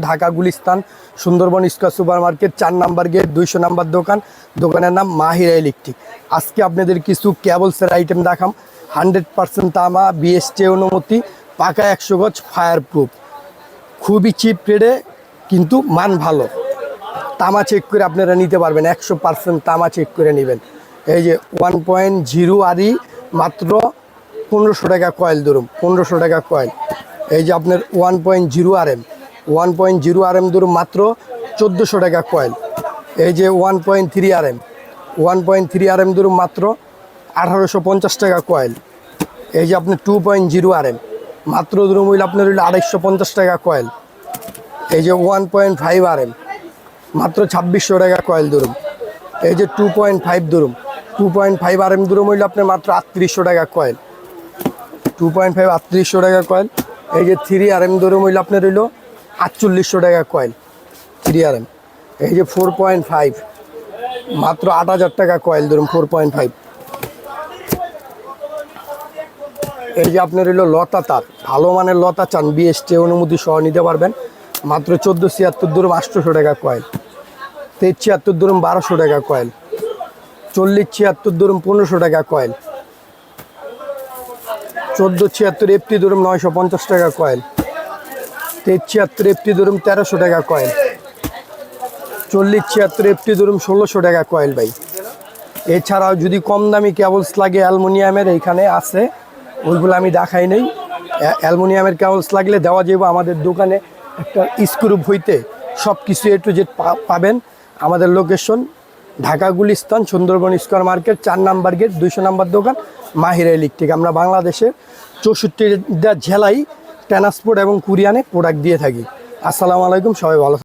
Dhaka Gulistan Sundarban square super market 4 number gate 200 number দোকান। দোকানের নাম মাহিরা ইলেকট্রিক। আজকে আপনাদের কিছু কেবলসের আইটেম দেখাম। 100% তামা, বিএসটি অনুমতি, পাকা 100 গজ, ফায়ার প্রুফ, খুবই চিপ রেটে কিন্তু মান ভালো। তামা চেক করে আপনারা নিতে পারবেন, 100% তামা চেক করে নেবেন। এই যে 1.0 আরই মাত্র 1500 টাকা কয়েল ধরুন, 1500 টাকা কয়েল। এই যে আপনার 1.0 RM, 1.0 RM ধরুন মাত্র 1400 টাকা কয়েল। এই যে 1.3 RM, 1.3 RM ধরুন মাত্র 1850 টাকা কয়েল। এই যে আপনার 2.0 RM মাত্র ধরুন হইলে আপনার হইলো 250 টাকা কয়েল। এই যে 1.5 RM মাত্র 2600 টাকা কয়েল ধরুন। এই যে 2.5 ধরুন, 2.5 RM ধরুন হইলে আপনার মাত্র 3800 টাকা কয়েল, 2.5 3800 টাকা কয়েল। এই যে 3 RM ধরুন হইলে আপনার হইলো 4800 টাকা কয়েল, 3 RM। এই যে 4.5 মাত্র 8000 টাকা কয়েল ধরুন, 4.5। এই যে আপনার হইলো লতা তার, ভালো মানের লতা চান, বিএসটি অনুমতি সহ নিতে পারবেন, মাত্র 1476 ধরুন 800 টাকা কয়েল, 73 ধরুন 1200 টাকা কয়েল, 4076 ধরুন 1500 টাকা কয়েল, 1476 FT ধরুন 950 টাকা কয়েল, 7376 FT ধরুন 1300 টাকা কয়েল, 4076 FT ধরুন 1600 টাকা কয়েল ভাই। এছাড়াও যদি কম দামি কেবলস লাগে অ্যালুমিনিয়ামের এইখানে আছে, ওইগুলো আমি দেখাই নেই। অ্যালুমিনিয়ামের কেবলস লাগলে দেওয়া যাবে আমাদের দোকানে। একটা স্ক্রু হইতে সব কিছু A to Z পাবেন। আমাদের location Dhaka Gulistan Sundarban square market 4 number gate 200 number দোকান মাহিরা ইলেকট্রিক। আমরা বাংলাদেশের 64টা জেলায় ট্রান্সপোর্ট এবং কুরিয়ারে প্রোডাক্ট দিয়ে থাকি। আসসালামু আলাইকুম, সবাই ভালো।